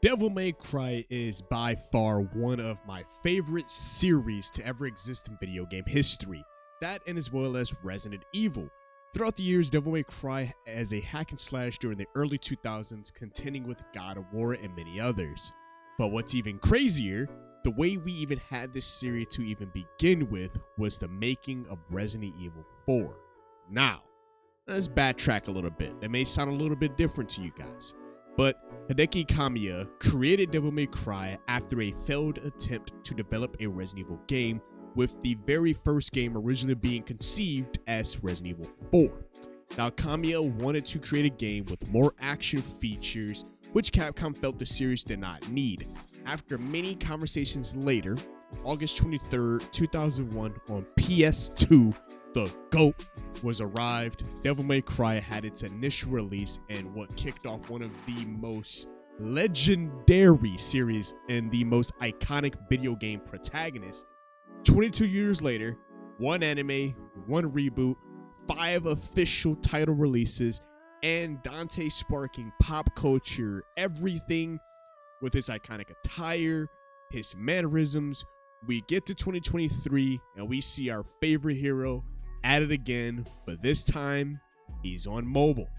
Devil May Cry is by far one of my favorite series to ever exist in video game history. That and as well as Resident Evil. Throughout the years, Devil May Cry as a hack and slash during the early 2000s, contending with God of War and many others. But what's even crazier, the way we even had this series to even begin with was the making of Resident Evil 4. Now, let's backtrack a little bit. That may sound a little bit different to you guys. But Hideki Kamiya created Devil May Cry after a failed attempt to develop a Resident Evil game, with the very first game originally being conceived as Resident Evil 4. Now, Kamiya wanted to create a game with more action features, which Capcom felt the series did not need. After many conversations later, August 23rd, 2001 on PS2, the GOAT was arrived. Devil May Cry had its initial release and what kicked off one of the most legendary series and the most iconic video game protagonists. 22 years later, one anime, one reboot, 5 official title releases, and Dante sparking pop culture, everything with his iconic attire, his mannerisms. We get to 2023 and we see our favorite hero at it again, but this time he's on mobile.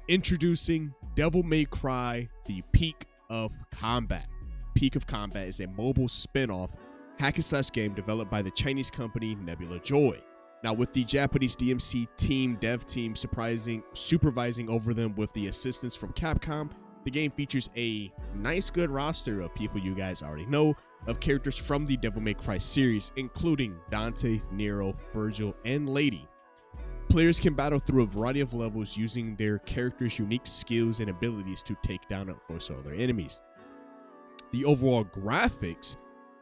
Introducing Devil May Cry, the Peak of Combat. Peak of Combat is a mobile spin-off hack and slash game developed by the Chinese company Nebula Joy. Now, with the Japanese DMC dev team supervising over them with the assistance from Capcom, the game features a nice good roster of people you guys already know, of characters from the Devil May Cry series, including Dante, Nero, Virgil, and Lady. Players can battle through a variety of levels using their characters' unique skills and abilities to take down and force all their enemies. The overall graphics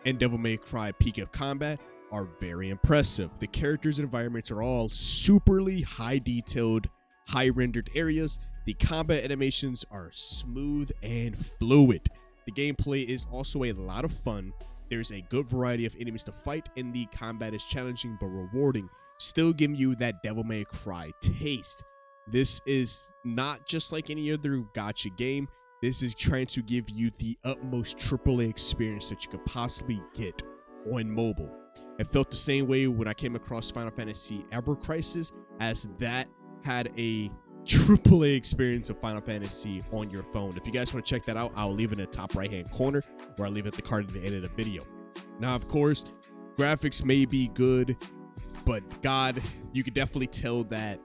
in Devil May Cry Peak of Combat are very impressive. The characters and environments are all superly high detailed, high rendered areas. The combat animations are smooth and fluid. The gameplay is also a lot of fun. There's a good variety of enemies to fight, and the combat is challenging but rewarding, still giving you that Devil May Cry taste. This is not just like any other gacha game. This is trying to give you the utmost AAA experience that you could possibly get on mobile. I felt the same way when I came across Final Fantasy Ever Crisis, as that had a AAA experience of Final Fantasy on your phone. If you guys want to check that out, I'll leave it in the top right hand corner, or I'll leave it at the card at the end of the video. Now, of course, graphics may be good, but God, you can definitely tell that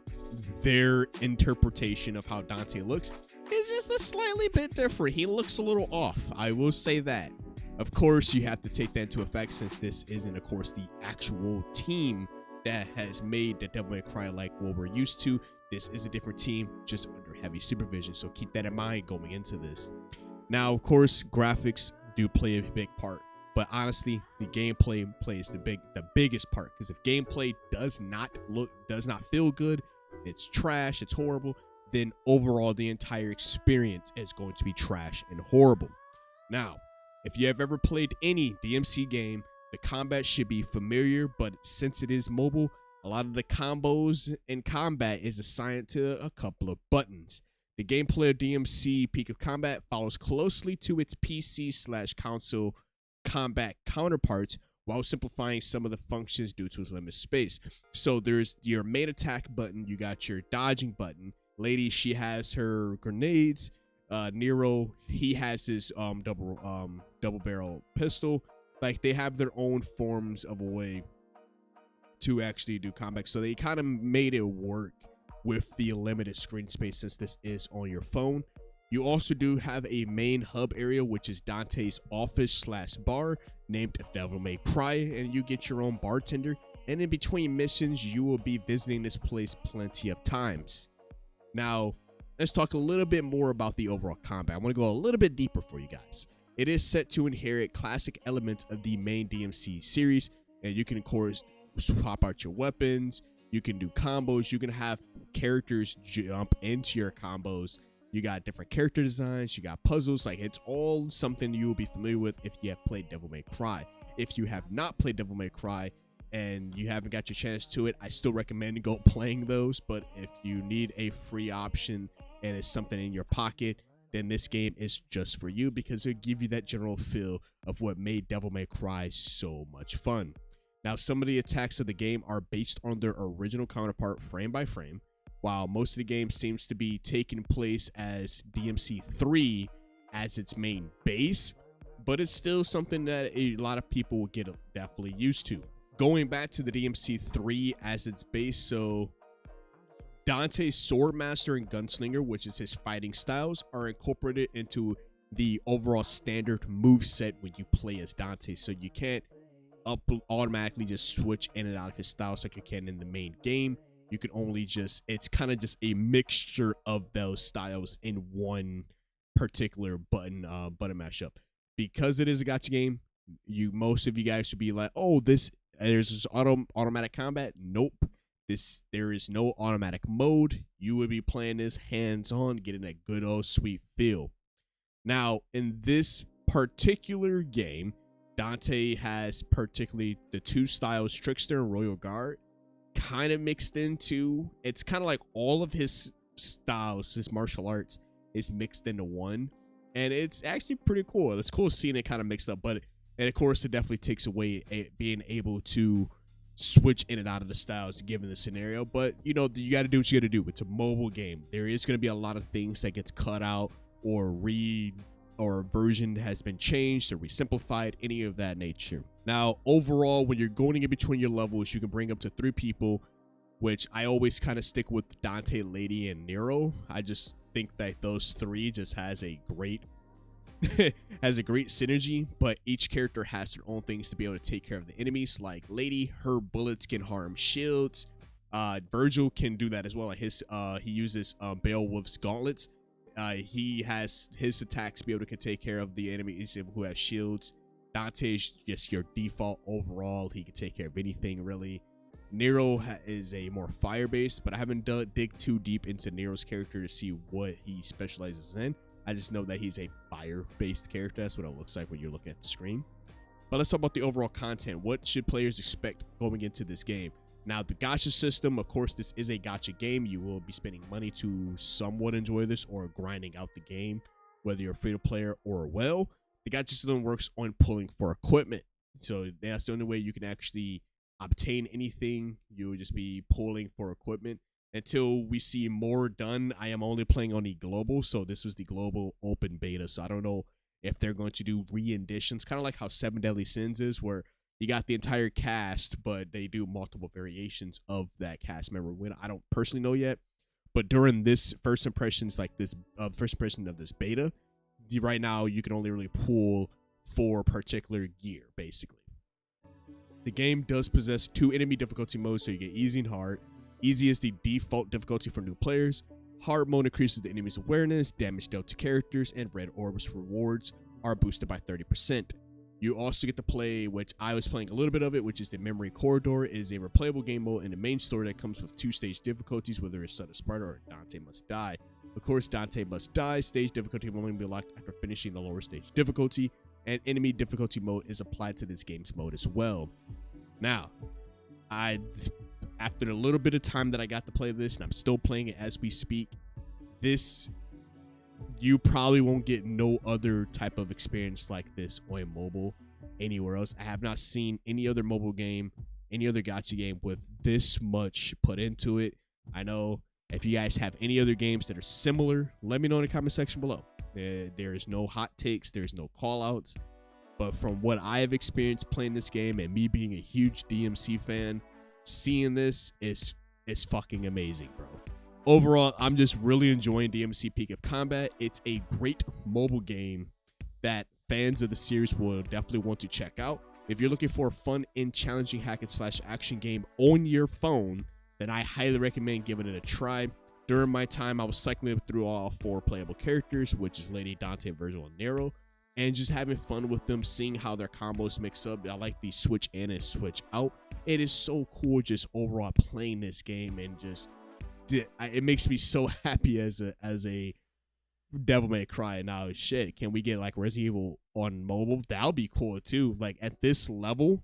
their interpretation of how Dante looks is just a slightly bit different. He looks a little off, I will say that. Of course, you have to take that into effect, since this isn't, of course, the actual team that has made the Devil May Cry like what we're used to. This is a different team, just under heavy supervision, so keep that in mind going into this. Now, of course, graphics do play a big part, but honestly, the gameplay plays the biggest part, because if gameplay does not feel good, it's trash, it's horrible, then overall the entire experience is going to be trash and horrible. Now, if you have ever played any DMC game, the combat should be familiar, but since it is mobile, a lot of the combos in combat is assigned to a couple of buttons. The gameplay of DMC Peak of Combat follows closely to its PC/console combat counterparts, while simplifying some of the functions due to its limited space. So there's your main attack button, you got your dodging button. Lady, she has her grenades. Nero, he has his double barrel pistol. Like, they have their own forms of a way to actually do combat, so they kind of made it work with the limited screen space, since this is on your phone. You also do have a main hub area, which is Dante's office/bar, named Devil May Cry, and you get your own bartender, and in between missions you will be visiting this place plenty of times. Now, let's talk a little bit more about the overall combat. I want to go a little bit deeper for you guys. It is set to inherit classic elements of the main DMC series, and you can, of course, swap out your weapons, you can do combos, you can have characters jump into your combos, you got different character designs, you got puzzles. Like, it's all something you will be familiar with if you have played Devil May Cry. If you have not played Devil May Cry and you haven't got your chance to it, I still recommend go playing those. But if you need a free option and it's something in your pocket, then this game is just for you, because it'll give you that general feel of what made Devil May Cry so much fun. Now, some of the attacks of the game are based on their original counterpart frame by frame, while most of the game seems to be taking place as DMC3 as its main base, but it's still something that a lot of people will get definitely used to. Going back to the DMC3 as its base, so Dante's Swordmaster and Gunslinger, which is his fighting styles, are incorporated into the overall standard move set when you play as Dante, so you can't automatically just switch in and out of his styles like you can in the main game. You can only just, it's kind of just a mixture of those styles in one particular button mashup. Because it is a gacha game, most of you guys should be like, oh, there's this automatic combat. Nope. There is no automatic mode. You would be playing this hands-on, getting that good old sweet feel. Now, in this particular game, Dante has particularly the two styles, Trickster and Royal Guard, kind of mixed into. It's kind of like all of his styles, his martial arts, is mixed into one, and it's actually pretty cool. It's cool seeing it kind of mixed up, and of course, it definitely takes away being able to switch in and out of the styles given the scenario. But you know, you got to do what you got to do. It's a mobile game. There is going to be a lot of things that gets cut out or version has been changed or re-simplified, any of that nature. Now, overall, when you're going in between your levels, you can bring up to 3 people, which I always kind of stick with Dante, Lady, and Nero. I just think that those 3 just has a great synergy, but each character has their own things to be able to take care of the enemies. Like Lady, her bullets can harm shields. Virgil can do that as well. Like he uses Beowulf's gauntlets. He has his attacks to be able to take care of the enemies who has shields. Dante's just your default overall. He can take care of anything really. Nero is a more fire based, but I haven't dig too deep into Nero's character to see what he specializes in. I just know that he's a fire based character. That's what it looks like when you're looking at the screen. But let's talk about the overall content. What should players expect going into this game? Now, the gacha system, of course, this is a gacha game. You will be spending money to somewhat enjoy this or grinding out the game, whether you're a free-to-player or a whale. The gacha system works on pulling for equipment. So that's the only way you can actually obtain anything. You will just be pulling for equipment. Until we see more done, I am only playing on the global. So this was the global open beta. So I don't know if they're going to do re-editions, kind of like how 7 Deadly Sins is, where you got the entire cast, but they do multiple variations of that cast member. When I don't personally know yet, but during this first impressions, like this first impression of this beta, right now you can only really pull for particular gear, basically. The game does possess 2 enemy difficulty modes, so you get easy and hard. Easy is the default difficulty for new players. Hard mode increases the enemy's awareness, damage dealt to characters, and red orbs rewards are boosted by 30%. You also get to play, which I was playing a little bit of it, which is the Memory Corridor. It is a replayable game mode in the main story that comes with 2 stage difficulties, whether it's Son of Sparta or Dante Must Die. Of course, Dante Must Die stage difficulty will only be locked after finishing the lower stage difficulty, and enemy difficulty mode is applied to this game's mode as well. Now, after a little bit of time that I got to play this, and I'm still playing it as we speak, you probably won't get no other type of experience like this on mobile anywhere else. I have not seen any other mobile game, any other gacha game with this much put into it. I know if you guys have any other games that are similar, let me know in the comment section below. There is no hot takes, there's no call outs, but from what I have experienced playing this game and me being a huge DMC fan, seeing this is fucking amazing, bro. Overall, I'm just really enjoying DMC Peak of Combat. It's a great mobile game that fans of the series will definitely want to check out. If you're looking for a fun and challenging hack and slash action game on your phone, then I highly recommend giving it a try. During my time, I was cycling through all 4 playable characters, which is Lady, Dante, Virgil, and Nero, and just having fun with them, seeing how their combos mix up. I like the switch in and switch out. It is so cool just overall playing this game, and just it makes me so happy as a Devil May Cry. Now, shit, can we get like Resident Evil on mobile? That would be cool too. Like at this level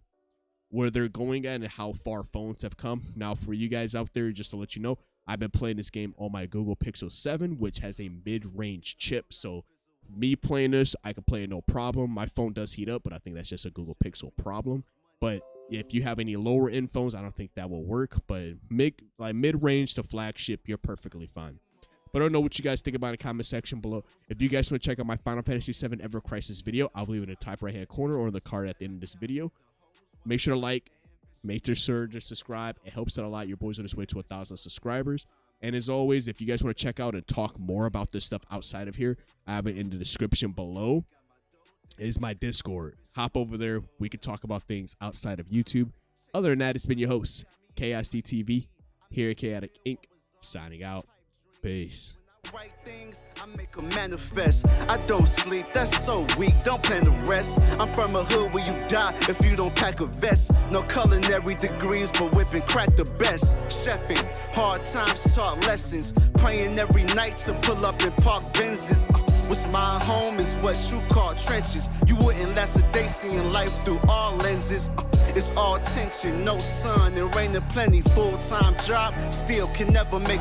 where they're going at and how far phones have come. Now, for you guys out there, just to let you know, I've been playing this game on my Google Pixel 7, which has a mid-range chip. So me playing this, I can play it no problem. My phone does heat up, but I think that's just a Google Pixel problem. But if you have any lower end phones, I don't think that will work. But mid-range to flagship, you're perfectly fine. But I don't know what you guys think about in the comment section below. If you guys want to check out my Final Fantasy VII Ever Crisis video, I'll leave it in the top right hand corner or in the card at the end of this video. Make sure to like, make sure to subscribe. It helps out a lot. Your boy's on his way to 1,000 subscribers. And as always, if you guys want to check out and talk more about this stuff outside of here, I have it in the description below. Is my Discord. Hop over there. We can talk about things outside of YouTube. Other than that, it's been your host, KSDTV, here at Chaotic Inc., signing out. Peace. Right things, I make them manifest. I don't sleep, that's so weak, don't plan to rest. I'm from a hood where you die if you don't pack a vest. No culinary degrees, but whipping crack the best. Chefing, hard times taught lessons. Praying every night to pull up in park Benzes. What's my home is what you call trenches. You wouldn't last a day seeing life through all lenses. It's all tension, no sun, and rain and plenty. Full-time job, still can never make